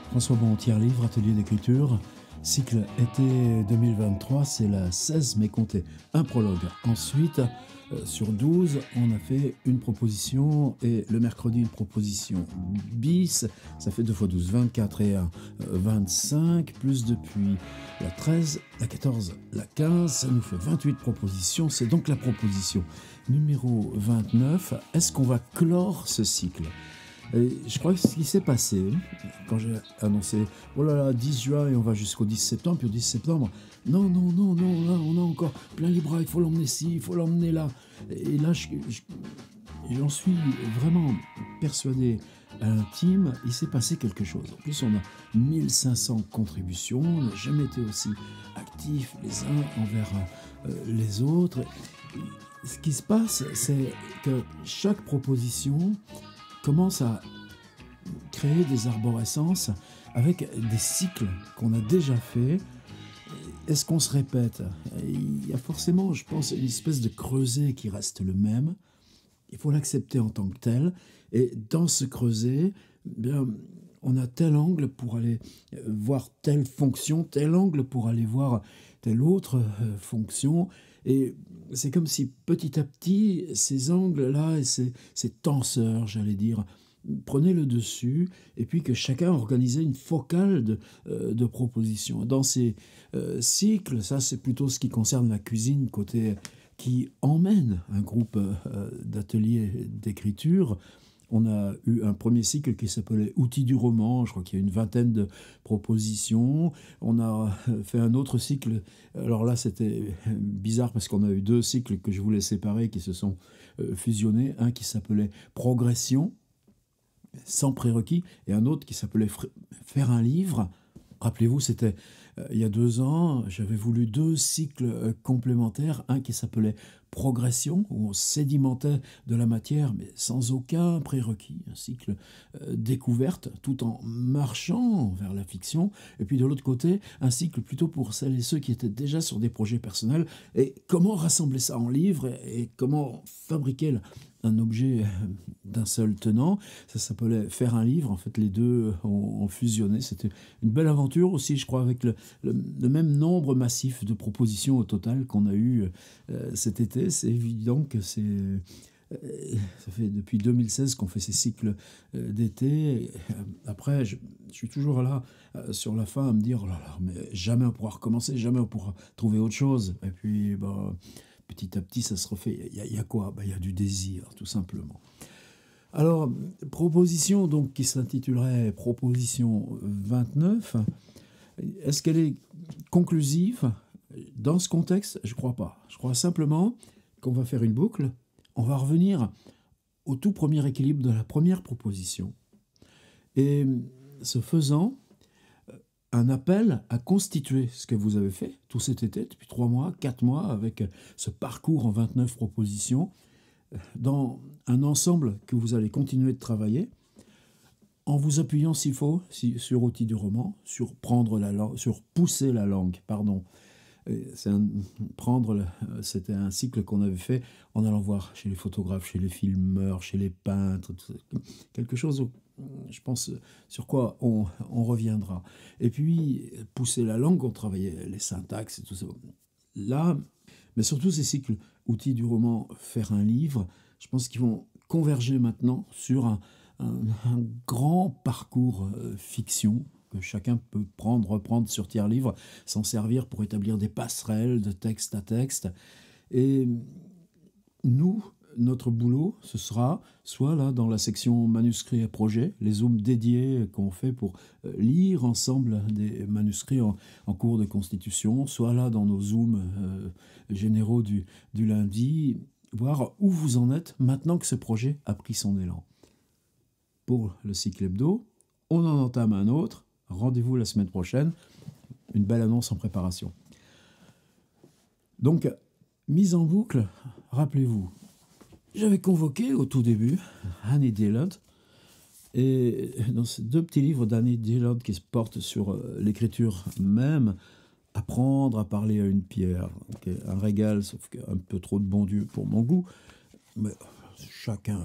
François Bontier, livre, atelier d'écriture, cycle été 2023, c'est la 16 mais comptez, un prologue. Ensuite, sur 12, on a fait une proposition et le mercredi une proposition bis, ça fait 2 fois 12, 24 et 1, 25, plus depuis la 13, la 14, la 15, ça nous fait 28 propositions, c'est donc la proposition numéro 29. Est-ce qu'on va clore ce cycle ? Et je crois que ce qui s'est passé, quand j'ai annoncé, oh là là, 10 juin et on va jusqu'au 10 septembre, puis au 10 septembre, non, là, on a encore plein les bras, il faut l'emmener ci, il faut l'emmener là. Et là, j'en suis vraiment persuadé à l'intime, il s'est passé quelque chose. En plus, on a 1500 contributions, on n'a jamais été aussi actifs les uns envers les autres. Et ce qui se passe, c'est que chaque proposition commence à créer des arborescences avec des cycles qu'on a déjà faits. Est-ce qu'on se répète ? Il y a forcément, je pense, une espèce de creuset qui reste le même. Il faut l'accepter en tant que tel. Et dans ce creuset, bien, on a tel angle pour aller voir telle fonction, tel angle pour aller voir telle autre fonction. Et c'est comme si petit à petit, ces angles-là et ces tenseurs, j'allais dire, prenaient le dessus, et puis que chacun organisait une focale de propositions. Dans ces cycles, ça c'est plutôt ce qui concerne la cuisine, côté qui emmène un groupe d'ateliers d'écriture. On a eu un premier cycle qui s'appelait Outils du roman, je crois qu'il y a une vingtaine de propositions. On a fait un autre cycle, alors là c'était bizarre parce qu'on a eu 2 cycles que je voulais séparer qui se sont fusionnés. Un qui s'appelait Progression, sans prérequis, et un autre qui s'appelait Faire un livre. Rappelez-vous, c'était il y a 2 ans, j'avais voulu 2 cycles complémentaires, un qui s'appelait Progression, où on sédimentait de la matière, mais sans aucun prérequis, un cycle découverte, tout en marchant vers la fiction, et puis de l'autre côté, un cycle plutôt pour celles et ceux qui étaient déjà sur des projets personnels, et comment rassembler ça en livre, et comment fabriquer un objet d'un seul tenant. Ça s'appelait Faire un livre. En fait, les deux ont fusionné. C'était une belle aventure aussi, je crois, avec le même nombre massif de propositions au total qu'on a eu cet été. C'est évident que ça fait depuis 2016 qu'on fait ces cycles d'été. Après, je suis toujours là, sur la fin, à me dire, oh là là, mais jamais on pourra recommencer, jamais on pourra trouver autre chose. Et puis, petit à petit, ça se refait. Il y a quoi ? Il y a du désir, tout simplement. Alors, proposition donc, qui s'intitulerait Proposition 29, est-ce qu'elle est conclusive ? Dans ce contexte, je ne crois pas. Je crois simplement qu'on va faire une boucle, on va revenir au tout premier équilibre de la première proposition. Et ce faisant, un appel à constituer ce que vous avez fait tout cet été, depuis 3 mois, 4 mois, avec ce parcours en 29 propositions, dans un ensemble que vous allez continuer de travailler, en vous appuyant s'il faut sur Outils du roman, sur pousser la langue, pardon. C'était un cycle qu'on avait fait en allant voir chez les photographes, chez les filmeurs, chez les peintres, quelque chose, je pense, sur quoi on reviendra. Et puis, pousser la langue, on travaillait les syntaxes et tout ça. Là, mais surtout ces cycles Outils du roman, Faire un livre, je pense qu'ils vont converger maintenant sur un grand parcours fiction que chacun peut reprendre sur tiers-livre, s'en servir pour établir des passerelles de texte à texte. Et nous, notre boulot, ce sera soit là dans la section manuscrits et projets, les zooms dédiés qu'on fait pour lire ensemble des manuscrits en cours de constitution, soit là dans nos zooms généraux du lundi, voir où vous en êtes maintenant que ce projet a pris son élan. Pour le cycle hebdo, on en entame un autre. Rendez-vous la semaine prochaine. Une belle annonce en préparation. Donc, mise en boucle, rappelez-vous, j'avais convoqué au tout début Annie Dillard, et dans ces 2 petits livres d'Annie Dillard qui se portent sur l'écriture même, Apprendre à parler à une pierre, un régal, sauf qu'un peu trop de bon Dieu pour mon goût, mais chacun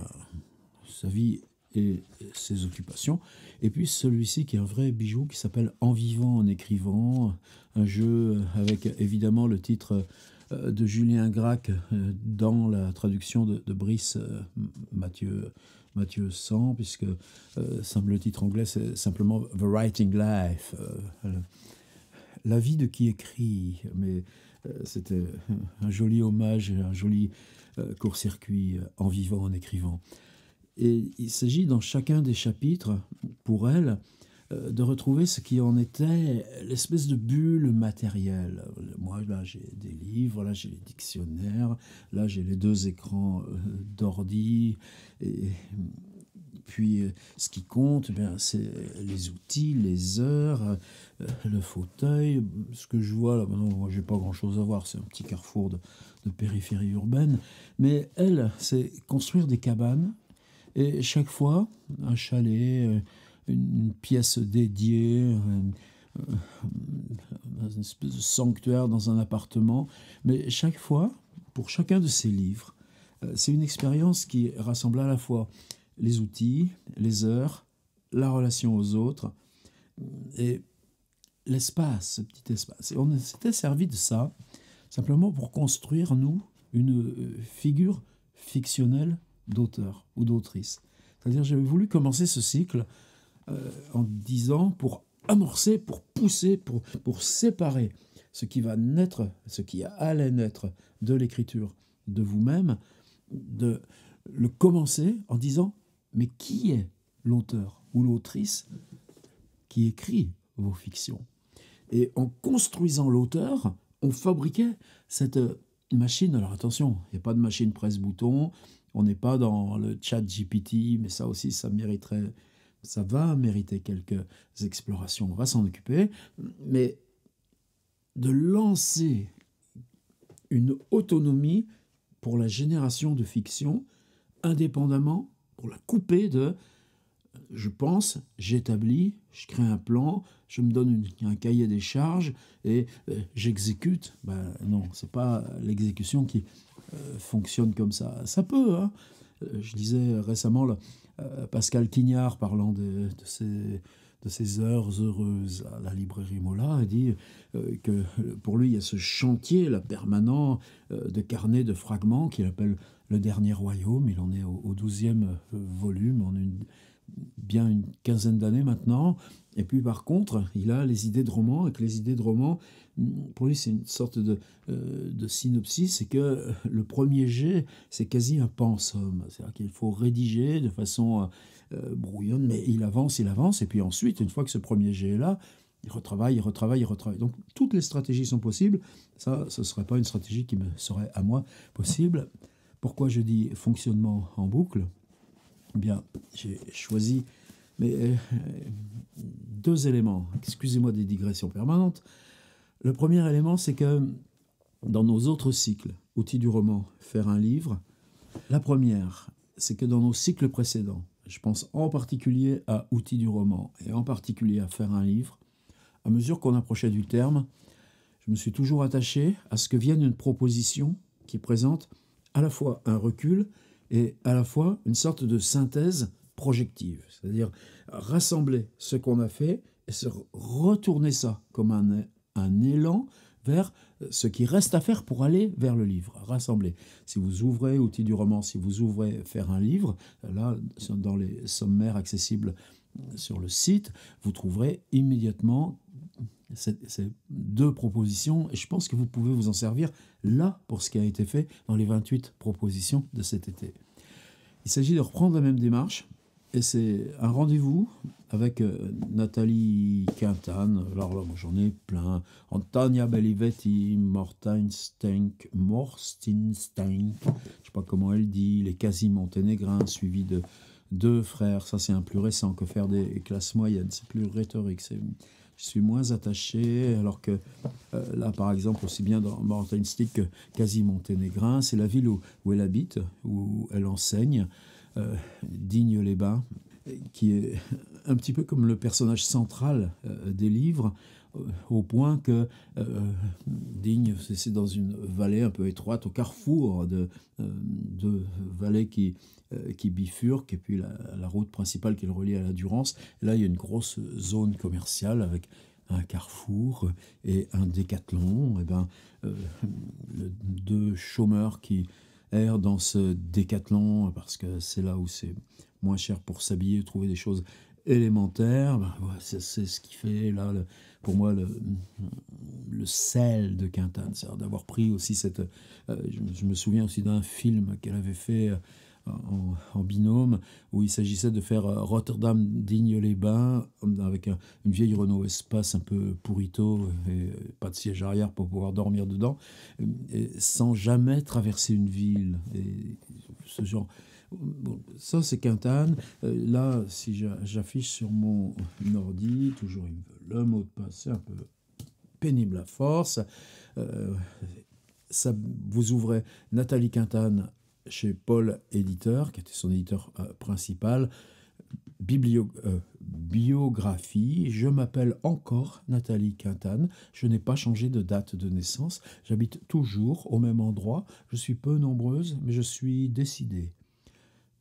sa vie et ses occupations. Et puis celui-ci qui est un vrai bijou qui s'appelle En vivant, en écrivant, un jeu avec évidemment le titre de Julien Gracq dans la traduction de Brice Mathieu Sang, puisque le titre anglais c'est simplement The Writing Life, la vie de qui écrit, mais c'était un joli hommage, un joli court-circuit en vivant, en écrivant. Et il s'agit dans chacun des chapitres, pour elle, de retrouver ce qui en était l'espèce de bulle matérielle. Moi, là, j'ai des livres, là, j'ai les dictionnaires, là, j'ai les 2 écrans d'ordi. Et puis, ce qui compte, c'est les outils, les heures, le fauteuil. Ce que je vois, là, moi, j'ai pas grand-chose à voir. C'est un petit carrefour de périphérie urbaine. Mais elle, c'est construire des cabanes. Et chaque fois, un chalet, une pièce dédiée, une espèce de sanctuaire dans un appartement. Mais chaque fois, pour chacun de ces livres, c'est une expérience qui rassemble à la fois les outils, les heures, la relation aux autres et l'espace, ce petit espace. Et on s'était servi de ça simplement pour construire, nous, une figure fictionnelle d'auteur ou d'autrice. C'est-à-dire, j'avais voulu commencer ce cycle en disant, pour amorcer, pour pousser, pour séparer ce qui va naître, ce qui allait naître de l'écriture de vous-même, de le commencer en disant, mais qui est l'auteur ou l'autrice qui écrit vos fictions? Et en construisant l'auteur, on fabriquait cette machine. Alors attention, il n'y a pas de machine presse-bouton, on n'est pas dans le chat GPT, mais ça aussi, ça va mériter quelques explorations, on va s'en occuper, mais de lancer une autonomie pour la génération de fiction, indépendamment, pour la couper de je pense, j'établis, je crée un plan, je me donne un cahier des charges et j'exécute. Non, c'est pas l'exécution qui fonctionne comme ça. Ça peut, hein. Je lisais récemment Pascal Quignard parlant de ces heures heureuses à la librairie Mola, a dit que pour lui, il y a ce chantier là, permanent de carnets de fragments qu'il appelle Le Dernier Royaume. Il en est au 12e volume, en bien une quinzaine d'années maintenant. Et puis par contre, il a les idées de romans, et que les idées de romans, pour lui, c'est une sorte de synopsis, c'est que le premier jet, c'est quasi un pensum. C'est-à-dire qu'il faut rédiger de façon brouillonne, mais il avance, et puis ensuite, une fois que ce premier jet est là, il retravaille. Donc toutes les stratégies sont possibles. Ça, ce ne serait pas une stratégie qui me serait à moi possible. Pourquoi je dis fonctionnement en boucle ? Bien, j'ai choisi deux éléments. Excusez-moi des digressions permanentes. Le premier élément, c'est que dans nos autres cycles, outils du roman, faire un livre, la première, c'est que dans nos cycles précédents, je pense en particulier à outils du roman et en particulier à faire un livre, à mesure qu'on approchait du terme, je me suis toujours attaché à ce que vienne une proposition qui présente à la fois un recul et à la fois une sorte de synthèse projective, c'est-à-dire rassembler ce qu'on a fait et se retourner ça comme un élan vers ce qui reste à faire pour aller vers le livre, rassembler. Si vous ouvrez outils du roman, si vous ouvrez faire un livre, là, dans les sommaires accessibles sur le site, vous trouverez immédiatement ces deux propositions, et je pense que vous pouvez vous en servir là pour ce qui a été fait dans les 28 propositions de cet été. Il s'agit de reprendre la même démarche, et c'est un rendez-vous avec Nathalie Quintane. Alors là, moi, j'en ai plein. Antonia Bellivetti, Morstenstein, je ne sais pas comment elle dit, les quasi-monténégrins, suivis de deux frères. Ça, c'est un plus récent que faire des classes moyennes. C'est plus rhétorique, je suis moins attaché, alors que là, par exemple, aussi bien dans Mortenstein que quasi-monténégrin, c'est la ville où elle habite, où elle enseigne, Digne-les-Bains. qui est un petit peu comme le personnage central des livres, au point que Digne, c'est dans une vallée un peu étroite, au carrefour de vallées qui bifurquent, et puis la route principale qui le relie à la Durance. Et là, il y a une grosse zone commerciale avec un carrefour et un décathlon. Et ben, deux chômeurs qui errent dans ce décathlon, parce que c'est là où c'est moins cher pour s'habiller, trouver des choses élémentaires. Ben, ouais, c'est ce qui fait là, pour moi, le sel de Quintane, c'est d'avoir pris aussi cette... je me souviens aussi d'un film qu'elle avait fait en binôme, où il s'agissait de faire Rotterdam-Digne-les-Bains avec une vieille Renault Espace un peu pourrito et pas de siège arrière pour pouvoir dormir dedans, et sans jamais traverser une ville. Et ce genre... Bon, ça, c'est Quintane. Là, si j'affiche sur mon ordi, toujours il me veut le mot de passe, c'est un peu pénible à force. Ça, vous ouvrez Nathalie Quintane chez Paul Éditeur, qui était son éditeur principal. Biographie, je m'appelle encore Nathalie Quintane, je n'ai pas changé de date de naissance, j'habite toujours au même endroit, je suis peu nombreuse, mais je suis décidée.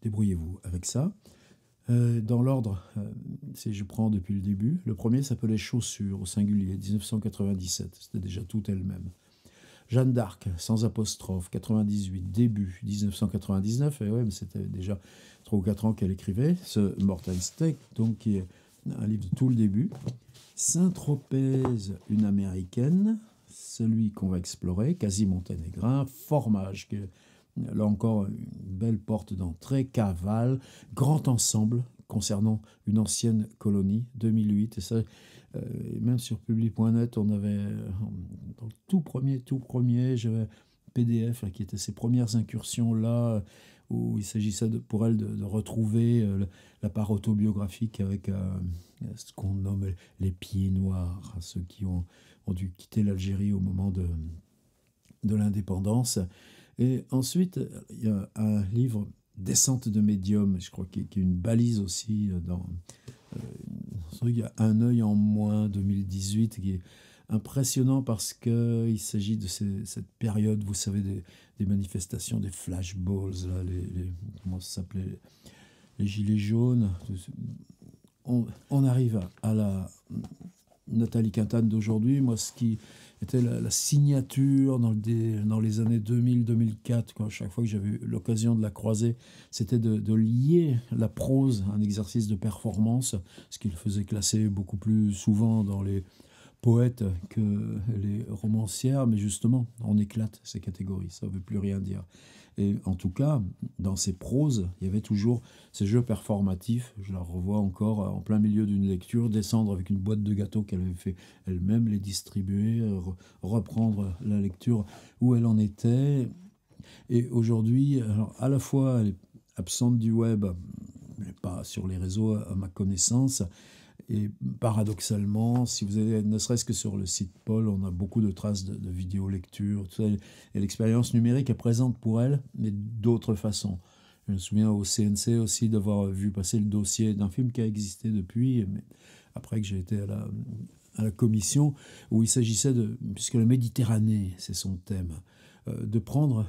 Débrouillez-vous avec ça. Dans l'ordre, je prends depuis le début. Le premier s'appelait Chaussures, au singulier, 1997. C'était déjà tout elle-même. Jeanne d'Arc, sans apostrophe, 98, début, 1999. Et ouais, mais c'était déjà 3 ou 4 ans qu'elle écrivait. Ce Mortensteak, donc, qui est un livre de tout le début. Saint-Tropez, une américaine, celui qu'on va explorer, quasi monténégrin. Formage, qui est là encore une belle porte d'entrée. Cavale, grand ensemble concernant une ancienne colonie, 2008. Et ça, même sur publi.net, on avait, dans le tout premier, j'avais PDF là, qui était ses premières incursions là, où il s'agissait pour elle de retrouver la part autobiographique avec ce qu'on nomme les pieds noirs, ceux qui ont dû quitter l'Algérie au moment de l'indépendance. Et ensuite, il y a un livre, Descente de médium, je crois, qui est une balise aussi dans... il y a Un œil en moins, 2018, qui est impressionnant parce qu'il s'agit de cette période, vous savez, des manifestations, des flashballs, là, comment ça s'appelait, les gilets jaunes. On arrive à la Nathalie Quintane d'aujourd'hui. Moi, ce qui était la signature dans les années 2000-2004, quand chaque fois que j'avais eu l'occasion de la croiser, c'était de lier la prose à un exercice de performance, ce qui le faisait classer beaucoup plus souvent dans les poètes que les romancières, mais justement, on éclate ces catégories, ça ne veut plus rien dire. Et en tout cas, dans ses proses, il y avait toujours ces jeux performatifs. Je la revois encore en plein milieu d'une lecture, descendre avec une boîte de gâteaux qu'elle avait fait elle-même, les distribuer, reprendre la lecture où elle en était. Et aujourd'hui, alors à la fois, elle est absente du web, mais pas sur les réseaux à ma connaissance. Et paradoxalement, si vous allez, ne serait-ce que sur le site Paul, on a beaucoup de traces de vidéos lecture, tout ça, et l'expérience numérique est présente pour elle, mais d'autres façons. Je me souviens au CNC aussi d'avoir vu passer le dossier d'un film qui a existé depuis, mais après que j'ai été à la commission, où il s'agissait puisque la Méditerranée, c'est son thème, de prendre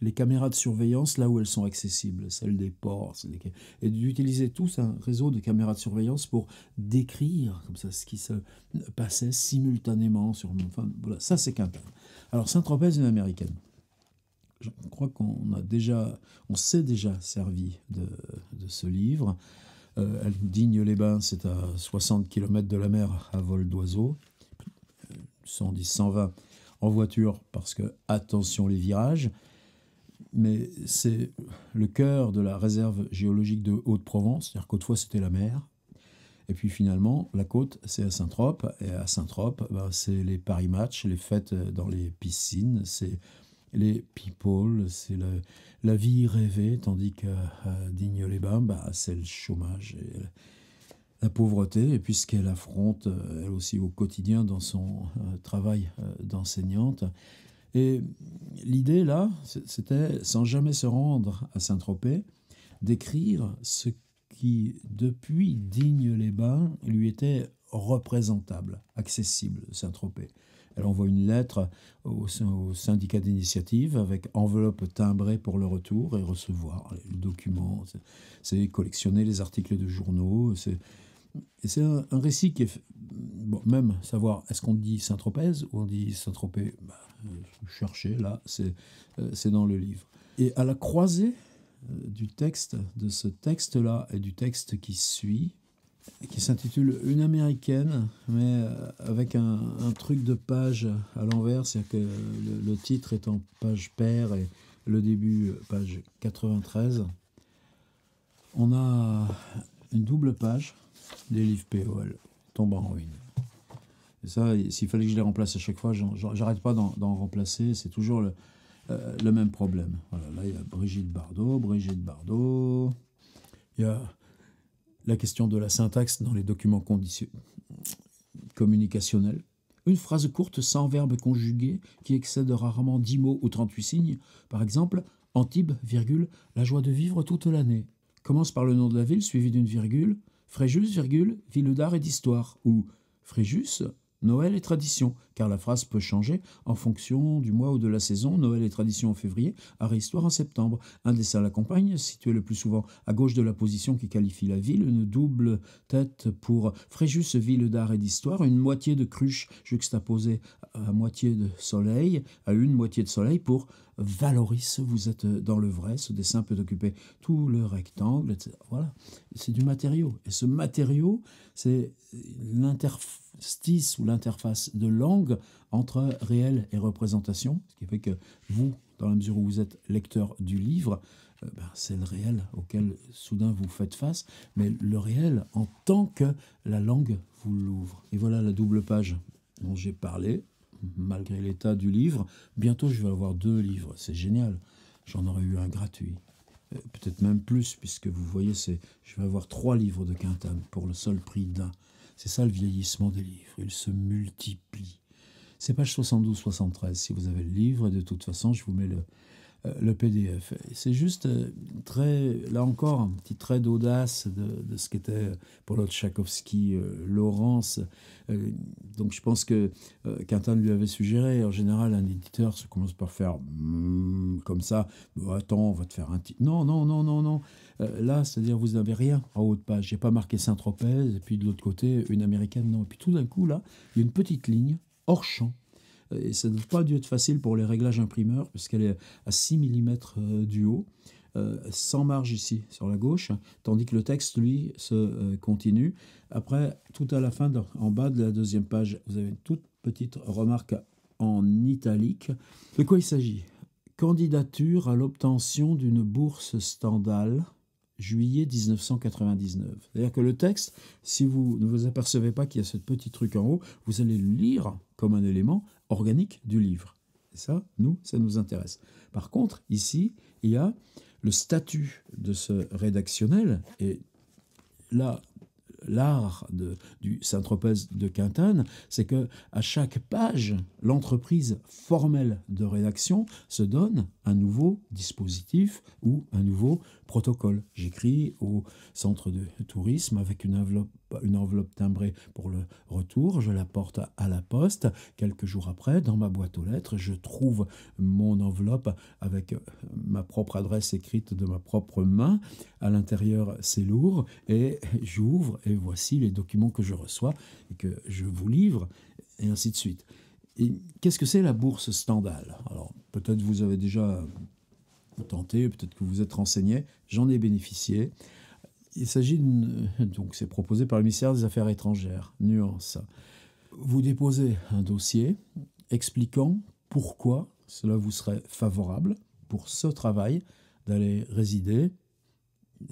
les caméras de surveillance là où elles sont accessibles, celles des ports, et d'utiliser tous un réseau de caméras de surveillance pour décrire comme ça ce qui se passait simultanément sur... Enfin, voilà, ça c'est Quintane. Alors Saint-Tropez, une américaine. Je crois on s'est déjà servi de ce livre. Digne-les-Bains, c'est à 60 km de la mer à vol d'oiseau, 110, 120 en voiture, parce que, attention les virages, mais c'est le cœur de la réserve géologique de Haute-Provence, c'est-à-dire qu'autrefois c'était la mer, et puis finalement la côte c'est à Saint-Trope, et à Saint-Trope c'est les Paris Match, les fêtes dans les piscines, c'est les people, c'est la vie rêvée, tandis qu'à Digne-les-Bains c'est le chômage et la pauvreté, et puis ce qu'elle affronte, elle aussi, au quotidien dans son travail d'enseignante. Et l'idée, là, c'était, sans jamais se rendre à Saint-Tropez, d'écrire ce qui, depuis Digne-les-Bains, lui était représentable, accessible, Saint-Tropez. Elle envoie une lettre au syndicat d'initiative avec enveloppe timbrée pour le retour et recevoir les documents. C'est collectionner les articles de journaux. C'est un récit qui est... Bon, même savoir, est-ce qu'on dit Saint-Tropez ou on dit Saint-Tropez, cherchez, là, c'est dans le livre. Et à la croisée du texte, de ce texte-là et du texte qui suit, qui s'intitule Une américaine, mais avec un truc de page à l'envers, c'est-à-dire que le titre est en page paire et le début page 93. On a une double page des livres POL tombant en ruine. Et ça, s'il fallait que je les remplace à chaque fois, j'arrête pas d'en remplacer, c'est toujours le même problème. Voilà, là, il y a Brigitte Bardot, il y a la question de la syntaxe dans les documents communicationnels. Une phrase courte sans verbe conjugué qui excède rarement 10 mots ou 38 signes. Par exemple, Antibes, virgule, la joie de vivre toute l'année. Commence par le nom de la ville suivi d'une virgule. Fréjus, virgule, ville d'art et d'histoire. Ou Fréjus, Noël et tradition, car la phrase peut changer en fonction du mois ou de la saison. Noël et tradition en février, art et histoire en septembre. Un dessin l'accompagne, situé le plus souvent à gauche de la position qui qualifie la ville. Une double tête pour Fréjus, ville d'art et d'histoire. Une moitié de cruche juxtaposée à moitié de soleil, à une moitié de soleil pour Valoris, vous êtes dans le vrai. Ce dessin peut occuper tout le rectangle, etc. Voilà, c'est du matériau. Et ce matériau, c'est l'interstice ou l'interface de langue entre réel et représentation, ce qui fait que vous, dans la mesure où vous êtes lecteur du livre, c'est le réel auquel soudain vous faites face, mais le réel en tant que la langue vous l'ouvre. Et voilà la double page dont j'ai parlé. Malgré l'état du livre, bientôt je vais avoir 2 livres, c'est génial. J'en aurais eu un gratuit, peut-être même plus, puisque vous voyez, je vais avoir 3 livres de Quintane pour le seul prix d'un. C'est ça le vieillissement des livres, ils se multiplient. C'est page 72-73 si vous avez le livre, et de toute façon je vous mets le PDF. C'est juste là encore, un petit trait d'audace de ce qu'était Paul Tchaikovsky, Laurence. Donc je pense que Quintane lui avait suggéré, en général, un éditeur se commence par faire comme ça. Attends, on va te faire un titre. Non. Là, c'est-à-dire, vous n'avez rien en haut de page. J'ai pas marqué Saint-Tropez, et puis de l'autre côté, une américaine, non. Et puis tout d'un coup, là, il y a une petite ligne hors champ. Et ça ne doit pas dû être facile pour les réglages imprimeurs, puisqu'elle est à 6 mm du haut, sans marge ici, sur la gauche, tandis que le texte, lui, se continue. Après, tout à la fin, en bas de la deuxième page, vous avez une toute petite remarque en italique. De quoi il s'agit ? Candidature à l'obtention d'une bourse Stendhal, juillet 1999. C'est-à-dire que le texte, si vous ne vous apercevez pas qu'il y a ce petit truc en haut, vous allez le lire comme un élément organique du livre. Et ça, ça nous intéresse. Par contre, ici, il y a le statut de ce rédactionnel, et là, l'art du Saint-Tropez de Quintane, c'est que à chaque page, l'entreprise formelle de rédaction se donne un nouveau dispositif ou un nouveau protocole. J'écris au centre de tourisme avec une enveloppe timbrée pour le retour, je la porte à la poste. Quelques jours après, dans ma boîte aux lettres, je trouve mon enveloppe avec ma propre adresse écrite de ma propre main. À l'intérieur, c'est lourd, et j'ouvre, et voici les documents que je reçois et que je vous livre, et ainsi de suite. Et qu'est-ce que c'est la bourse Stendhal ? Alors, peut-être vous avez déjà tenté, peut-être que vous êtes renseigné, j'en ai bénéficié. Il s'agit donc c'est proposé par le ministère des Affaires étrangères. Nuance. Vous déposez un dossier expliquant pourquoi cela vous serait favorable pour ce travail d'aller résider.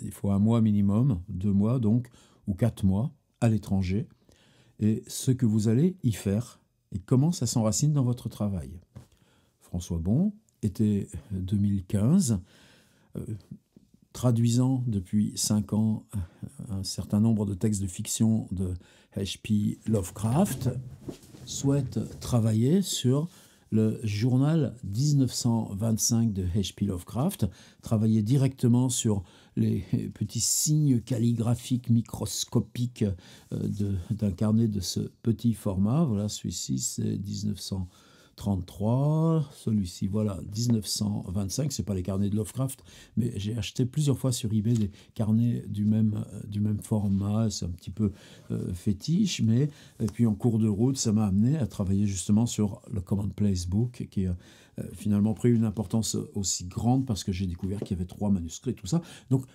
Il faut 1 mois minimum, 2 mois donc, ou 4 mois à l'étranger, et ce que vous allez y faire et comment ça s'enracine dans votre travail. François Bon, été 2015, traduisant depuis 5 ans un certain nombre de textes de fiction de H.P. Lovecraft, souhaite travailler sur le journal 1925 de H.P. Lovecraft, travailler directement sur les petits signes calligraphiques microscopiques d'un carnet de ce petit format. Voilà, celui-ci c'est 1933, celui-ci voilà 1925, c'est pas les carnets de Lovecraft, mais j'ai acheté plusieurs fois sur eBay des carnets du même format, c'est un petit peu fétiche, mais et puis en cours de route, ça m'a amené à travailler justement sur le Commonplace Book, qui a finalement pris une importance aussi grande parce que j'ai découvert qu'il y avait 3 manuscrits, tout ça. Donc,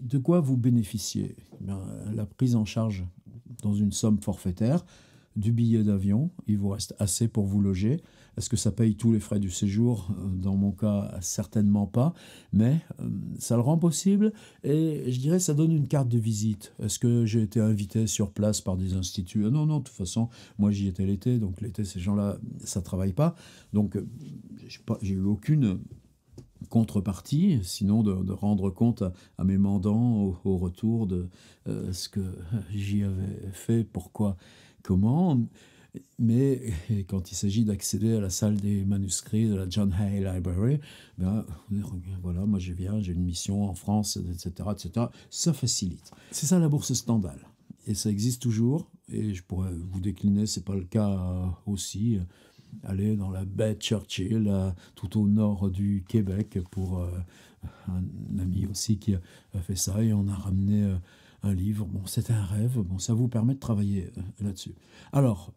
de quoi vous bénéficiez? La prise en charge dans une somme forfaitaire, du billet d'avion, il vous reste assez pour vous loger. Est-ce que ça paye tous les frais du séjour? Dans mon cas, certainement pas, mais ça le rend possible et je dirais ça donne une carte de visite. Est-ce que j'ai été invité sur place par des instituts? Non, non, de toute façon, moi j'y étais l'été, donc l'été, ces gens-là, ça ne travaille pas. Donc, j'ai eu aucune contrepartie, sinon de rendre compte à mes mandants au retour de ce que j'y avais fait, pourquoi, comment. Mais quand il s'agit d'accéder à la salle des manuscrits de la John Hay Library, ben, voilà, moi je viens, j'ai une mission en France, etc., etc. Ça facilite. C'est ça la bourse Stendhal. Et ça existe toujours, et je pourrais vous décliner, c'est pas le cas aussi, aller dans la baie Churchill, tout au nord du Québec, pour un ami aussi qui a fait ça, et on a ramené un livre. Bon, c'était un rêve, bon, ça vous permet de travailler là-dessus. Alors,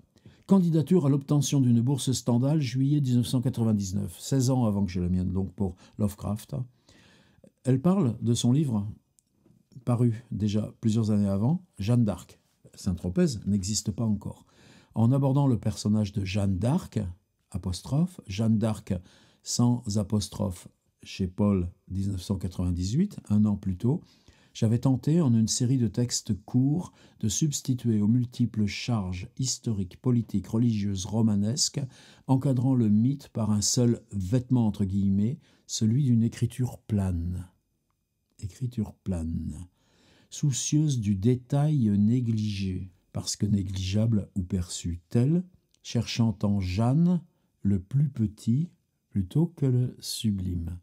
candidature à l'obtention d'une bourse Stendhal, juillet 1999, 16 ans avant que je la mienne, donc pour Lovecraft. Elle parle de son livre, paru déjà plusieurs années avant, Jeanne d'Arc. Saint-Tropez n'existe pas encore. En abordant le personnage de Jeanne d'Arc, apostrophe, Jeanne d'Arc sans apostrophe chez Paul 1998, un an plus tôt, j'avais tenté, en une série de textes courts, de substituer aux multiples charges historiques, politiques, religieuses, romanesques, encadrant le mythe par un seul vêtement entre guillemets, celui d'une écriture plane. Écriture plane, soucieuse du détail négligé, parce que négligeable ou perçu tel, cherchant en Jeanne le plus petit plutôt que le sublime.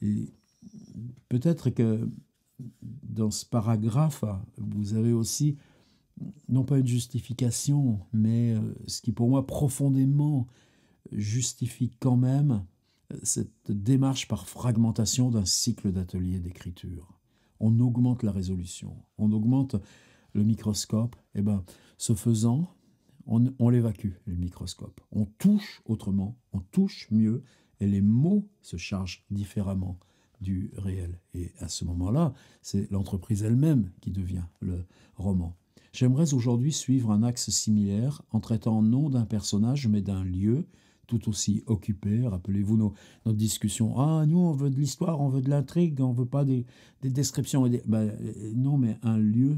Et peut-être que dans ce paragraphe, vous avez aussi, non pas une justification, mais ce qui pour moi profondément justifie quand même cette démarche par fragmentation d'un cycle d'ateliers d'écriture. On augmente la résolution, on augmente le microscope, et ben, ce faisant, on l'évacue, le microscope. On touche autrement, on touche mieux, et les mots se chargent différemment du réel. Et à ce moment-là, c'est l'entreprise elle-même qui devient le roman. J'aimerais aujourd'hui suivre un axe similaire en traitant non d'un personnage, mais d'un lieu, tout aussi occupé. Rappelez-vous nos discussions. Ah, nous, on veut de l'histoire, on veut de l'intrigue, on veut pas des descriptions. Non, mais un lieu,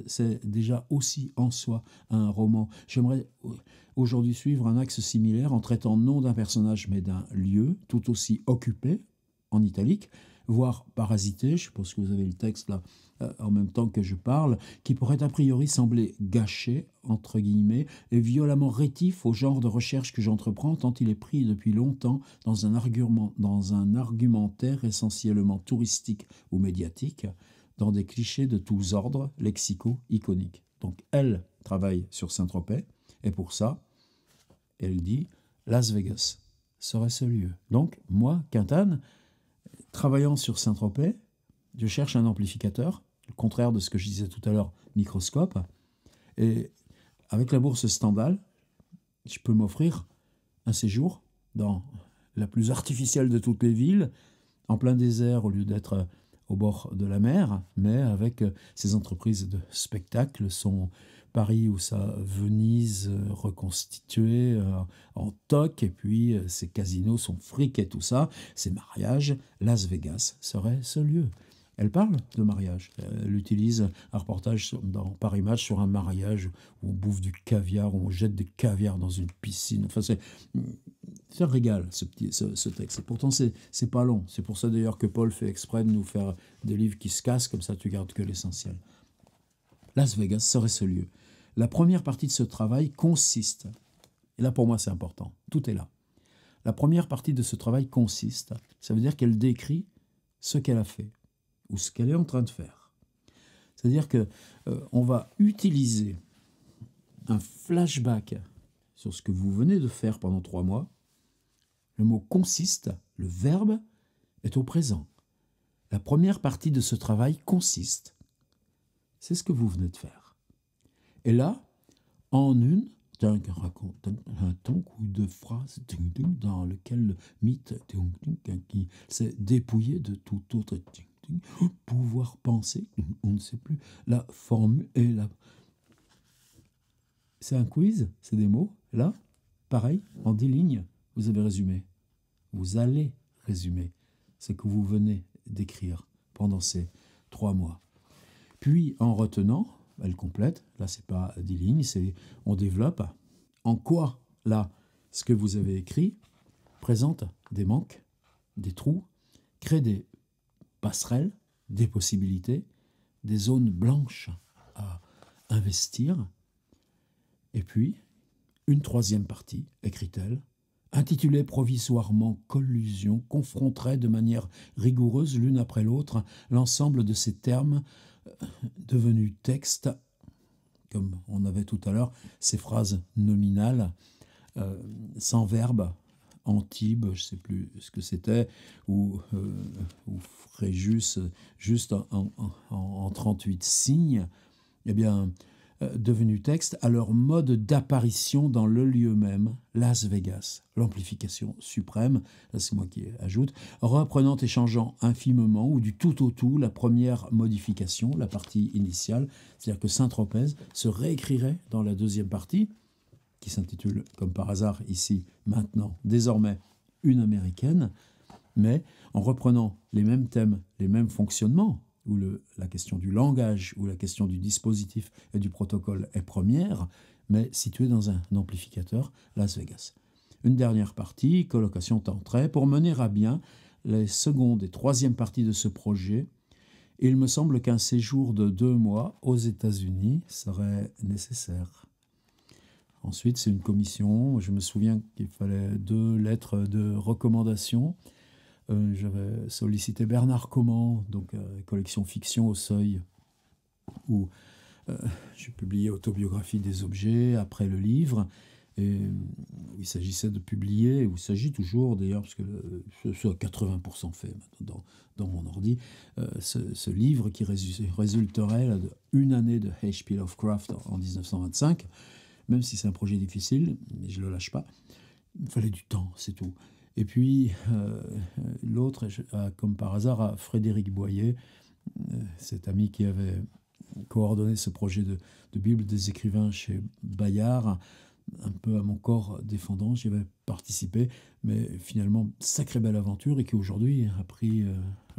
c'est déjà aussi en soi un roman. J'aimerais aujourd'hui suivre un axe similaire en traitant non d'un personnage, mais d'un lieu, tout aussi occupé, en italique, voire parasité, je suppose que vous avez le texte là en même temps que je parle, qui pourrait a priori sembler gâché, entre guillemets, et violemment rétif au genre de recherche que j'entreprends, tant il est pris depuis longtemps dans un argumentaire essentiellement touristique ou médiatique, dans des clichés de tous ordres, lexicaux, iconiques. Donc elle travaille sur Saint-Tropez, et pour ça, elle dit Las Vegas serait ce lieu. Donc moi, Quintane, travaillant sur Saint-Tropez, je cherche un amplificateur, le contraire de ce que je disais tout à l'heure, microscope. Et avec la bourse Stendhal, je peux m'offrir un séjour dans la plus artificielle de toutes les villes, en plein désert au lieu d'être au bord de la mer, mais avec ces entreprises de spectacle, son Paris ou sa Venise reconstituée en toc, et puis ses casinos, son fric et tout ça, ses mariages, Las Vegas serait ce lieu. Elle parle de mariage. Elle utilise un reportage dans Paris Match sur un mariage où on bouffe du caviar, où on jette des caviars dans une piscine. Enfin, c'est un régal, ce texte. Et pourtant, c'est pas long. C'est pour ça d'ailleurs que Paul fait exprès de nous faire des livres qui se cassent, comme ça tu gardes que l'essentiel. Las Vegas serait ce lieu. La première partie de ce travail consiste, et là pour moi c'est important, tout est là. La première partie de ce travail consiste, ça veut dire qu'elle décrit ce qu'elle a fait ou ce qu'elle est en train de faire. C'est-à-dire que on va utiliser un flashback sur ce que vous venez de faire pendant 3 mois. Le mot consiste, le verbe est au présent. La première partie de ce travail consiste. C'est ce que vous venez de faire. Et là, en une, raconte un ton ou deux phrases dans lequel le mythe qui s'est dépouillé de tout autre pouvoir penser, on ne sait plus, la formule et la... C'est un quiz, c'est des mots. Là, pareil, en 10 lignes, vous avez résumé. Vous allez résumer ce que vous venez d'écrire pendant ces 3 mois. Puis, en retenant, elle complète, là, c'est pas 10 lignes, c'est on développe. En quoi, là, ce que vous avez écrit présente des manques, des trous, crée des passerelles, des possibilités, des zones blanches à investir. Et puis, une 3e partie, écrit-elle, intitulée provisoirement Collusion, confronterait de manière rigoureuse l'une après l'autre l'ensemble de ces termes devenus textes, comme on avait tout à l'heure, ces phrases nominales, sans verbe, Antibes, je ne sais plus ce que c'était, ou Fréjus, juste en 38 signes, eh bien, devenus textes à leur mode d'apparition dans le lieu même, Las Vegas, l'amplification suprême, c'est moi qui ajoute, reprenant et changeant infimement ou du tout au tout la première modification, la partie initiale, c'est-à-dire que Saint-Tropez se réécrirait dans la 2e partie, qui s'intitule, comme par hasard ici, maintenant, désormais, une américaine, mais en reprenant les mêmes thèmes, les mêmes fonctionnements, où la question du langage, où la question du dispositif et du protocole est première, mais située dans un amplificateur Las Vegas. Une dernière partie, colocation temps-trait, pour mener à bien les 2e et 3e parties de ce projet. Et il me semble qu'un séjour de 2 mois aux États-Unis serait nécessaire. Ensuite, c'est une commission. Je me souviens qu'il fallait 2 lettres de recommandation. J'avais sollicité Bernard Comment, donc collection fiction au Seuil, où j'ai publié Autobiographie des objets après le livre, et il s'agissait de publier, où il s'agit toujours d'ailleurs, parce que c'est à 80% fait dans mon ordi, ce livre qui résulterait là, d'une année de H.P. Lovecraft en 1925, même si c'est un projet difficile, mais je ne le lâche pas. Il me fallait du temps, c'est tout. Et puis, l'autre, comme par hasard, à Frédéric Boyer, cet ami qui avait coordonné ce projet de Bible des écrivains chez Bayard, un peu à mon corps défendant, j'y avais participé, mais finalement, sacrée belle aventure, et qui aujourd'hui a pris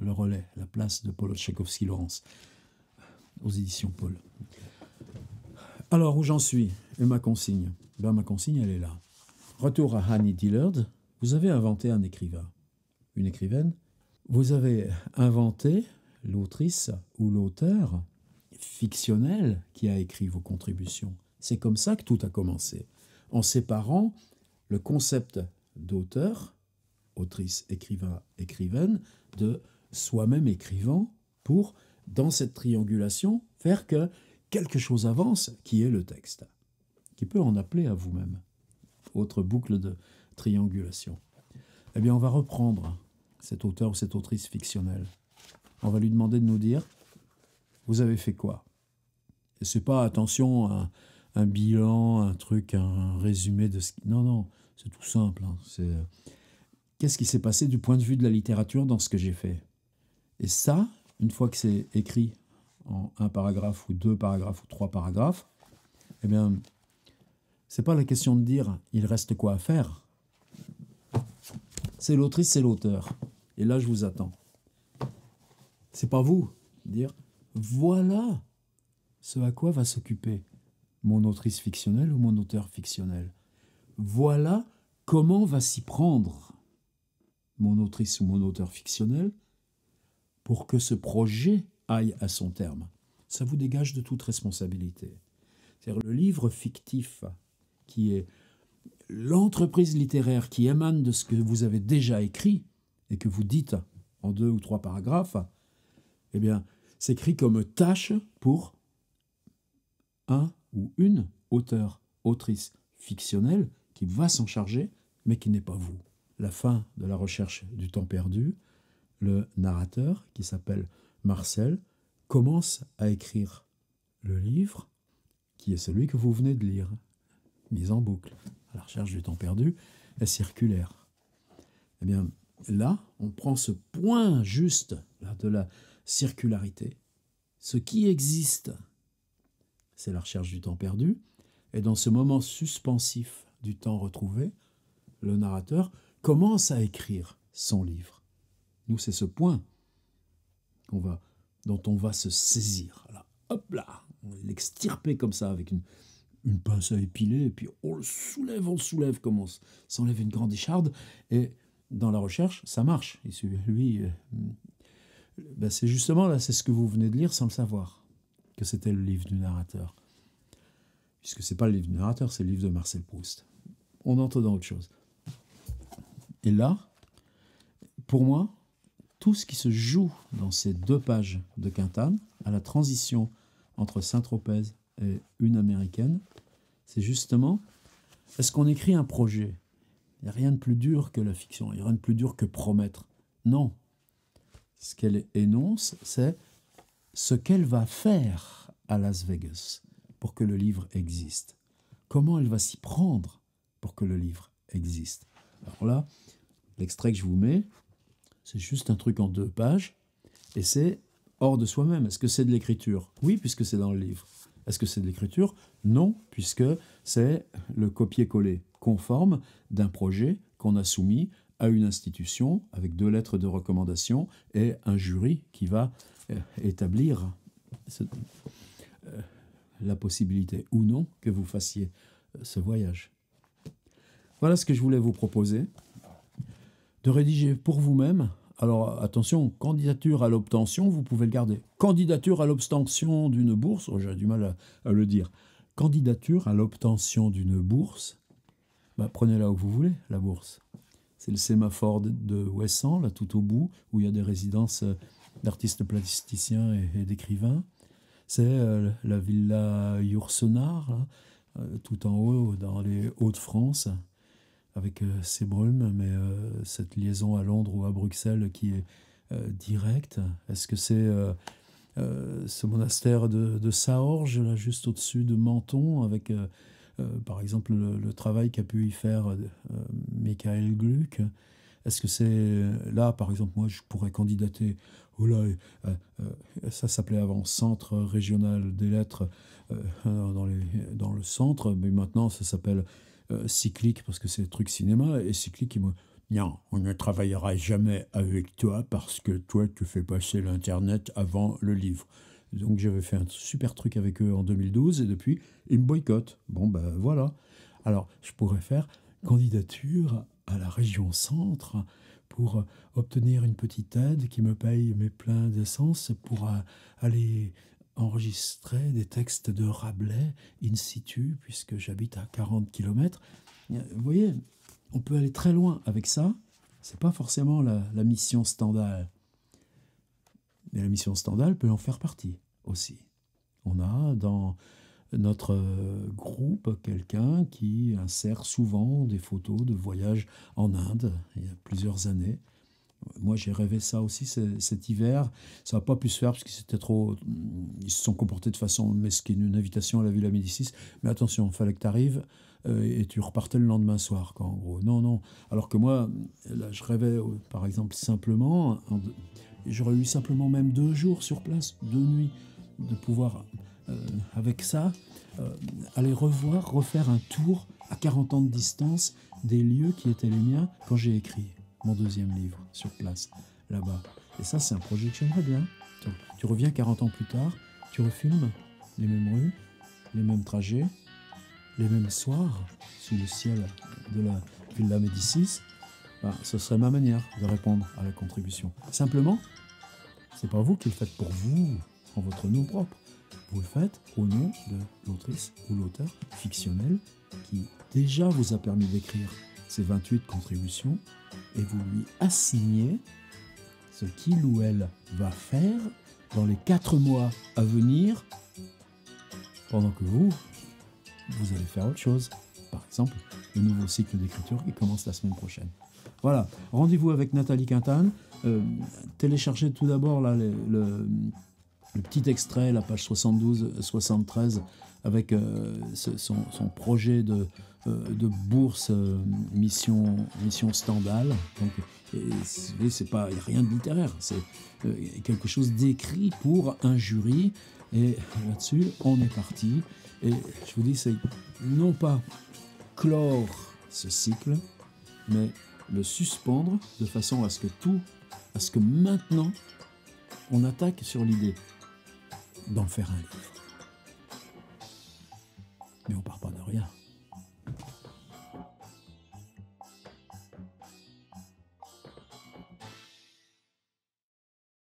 le relais, la place de Paul Tchaikovsky-Laurence, aux éditions Paul. Alors, où j'en suis? Et ma consigne? Ben, ma consigne, elle est là. Retour à Annie Dillard. Vous avez inventé un écrivain, une écrivaine. Vous avez inventé l'autrice ou l'auteur fictionnel qui a écrit vos contributions. C'est comme ça que tout a commencé, en séparant le concept d'auteur, autrice, écrivain, écrivaine, de soi-même écrivant pour, dans cette triangulation, faire que quelque chose avance qui est le texte, qui peut en appeler à vous-même. Autre boucle de triangulation. Eh bien, on va reprendre cet auteur ou cette autrice fictionnelle. On va lui demander de nous dire, vous avez fait quoi? Et c'est pas, attention, un bilan, un truc, un résumé de ce qui... Non, c'est tout simple. Hein. C'est qu'est-ce qui s'est passé du point de vue de la littérature dans ce que j'ai fait? Et ça, une fois que c'est écrit en 1 paragraphe ou 2 paragraphes ou 3 paragraphes, eh bien, c'est pas la question de dire il reste quoi à faire. C'est l'autrice, c'est l'auteur. Et là, je vous attends. C'est pas vous dire voilà ce à quoi va s'occuper mon autrice fictionnelle ou mon auteur fictionnel. Voilà comment va s'y prendre mon autrice ou mon auteur fictionnel pour que ce projet aille à son terme. Ça vous dégage de toute responsabilité. C'est-à-dire le livre fictif qui est l'entreprise littéraire qui émane de ce que vous avez déjà écrit et que vous dites en 2 ou 3 paragraphes, eh bien, s'écrit comme tâche pour un ou une auteur, autrice fictionnelle qui va s'en charger, mais qui n'est pas vous. La fin de la recherche du temps perdu, le narrateur, qui s'appelle Marcel, commence à écrire le livre, qui est celui que vous venez de lire, mis en boucle. La recherche du temps perdu est circulaire. Eh bien, là, on prend ce point juste là, de la circularité. Ce qui existe, c'est la recherche du temps perdu. Et dans ce moment suspensif du temps retrouvé, le narrateur commence à écrire son livre. Nous, c'est ce point dont on va se saisir. Là, hop là, on va l'extirper comme ça avec une pince à épiler, et puis on le soulève comme on s'enlève une grande écharde. Et dans la recherche, ça marche. Et lui, c'est justement là, c'est ce que vous venez de lire sans le savoir, que c'était le livre du narrateur. Puisque c'est pas le livre du narrateur, c'est le livre de Marcel Proust. On entre dans autre chose. Et là, pour moi, tout ce qui se joue dans ces 2 pages de Quintane, à la transition entre Saint-Tropez et Une américaine, c'est justement, est-ce qu'on écrit un projet? Il n'y a rien de plus dur que la fiction, il n'y a rien de plus dur que promettre. Non. Ce qu'elle énonce, c'est ce qu'elle va faire à Las Vegas pour que le livre existe. Comment elle va s'y prendre pour que le livre existe. Alors là, l'extrait que je vous mets, c'est juste un truc en 2 pages, et c'est hors de soi-même. Est-ce que c'est de l'écriture? Oui, puisque c'est dans le livre. Est-ce que c'est de l'écriture? Non, puisque c'est le copier-coller conforme d'un projet qu'on a soumis à une institution avec 2 lettres de recommandation et un jury qui va établir la possibilité ou non que vous fassiez ce voyage. Voilà ce que je voulais vous proposer. De rédiger pour vous-même. Alors attention, candidature à l'obtention, vous pouvez le garder. Candidature à l'obtention d'une bourse, j'ai du mal à le dire. Candidature à l'obtention d'une bourse, prenez-la où vous voulez, la bourse. C'est le sémaphore de Ouessant, là tout au bout, où il y a des résidences d'artistes plasticiens et d'écrivains. C'est la villa Yourcenar, tout en haut, dans les Hauts-de-France, avec ses brumes, mais cette liaison à Londres ou à Bruxelles qui est directe. Est-ce que c'est ce monastère de Saorge, là, juste au-dessus de Menton, avec par exemple le travail qu'a pu y faire Michael Gluck? Est-ce que c'est là, par exemple, moi je pourrais candidater, ça s'appelait avant Centre régional des lettres dans le centre, mais maintenant ça s'appelle Cyclique parce que c'est le truc cinéma, et Cyclique il me non, on ne travaillera jamais avec toi parce que toi tu fais passer l'internet avant le livre. Donc j'avais fait un super truc avec eux en 2012 et depuis ils me boycottent. Bon voilà. Alors je pourrais faire candidature à la région centre pour obtenir une petite aide qui me paye mes pleins d'essence pour aller enregistrer des textes de Rabelais in situ, puisque j'habite à 40 km. Vous voyez, on peut aller très loin avec ça. C'est pas forcément la mission Stendhal. Mais la mission Stendhal peut en faire partie aussi. On a dans notre groupe quelqu'un qui insère souvent des photos de voyages en Inde, il y a plusieurs années. Moi, j'ai rêvé ça aussi cet hiver. Ça n'a pas pu se faire parce que c'était trop... Ils se sont comportés de façon mesquine, une invitation à la Villa Médicis. Mais attention, il fallait que tu arrives et tu repartais le lendemain soir, quoi, en gros. Non. Alors que moi, là, je rêvais, par exemple, simplement... J'aurais eu simplement même 2 jours sur place, 2 nuits, de pouvoir, avec ça, aller refaire un tour à 40 ans de distance des lieux qui étaient les miens quand j'ai écrit mon 2e livre sur place, là-bas. Et ça, c'est un projet que j'aimerais bien. Tu reviens 40 ans plus tard, tu refilmes les mêmes rues, les mêmes trajets, les mêmes soirs, sous le ciel de la Villa Médicis. Ce serait ma manière de répondre à la contribution. Simplement, c'est pas vous qui le faites pour vous, en votre nom propre. Vous le faites au nom de l'autrice ou l'auteur fictionnel qui déjà vous a permis d'écrire ces 28 contributions, et vous lui assignez ce qu'il ou elle va faire dans les 4 mois à venir, pendant que vous allez faire autre chose. Par exemple, le nouveau cycle d'écriture qui commence la semaine prochaine. Voilà, rendez-vous avec Nathalie Quintane. Téléchargez tout d'abord là, le petit extrait, la page 72-73, avec son projet de bourse mission Stendhal. Donc, c'est pas rien de littéraire, c'est quelque chose d'écrit pour un jury. Et là-dessus, on est parti. Et je vous dis, c'est non pas clore ce cycle, mais le suspendre de façon à ce que maintenant, on attaque sur l'idée d'en faire un livre. Mais on part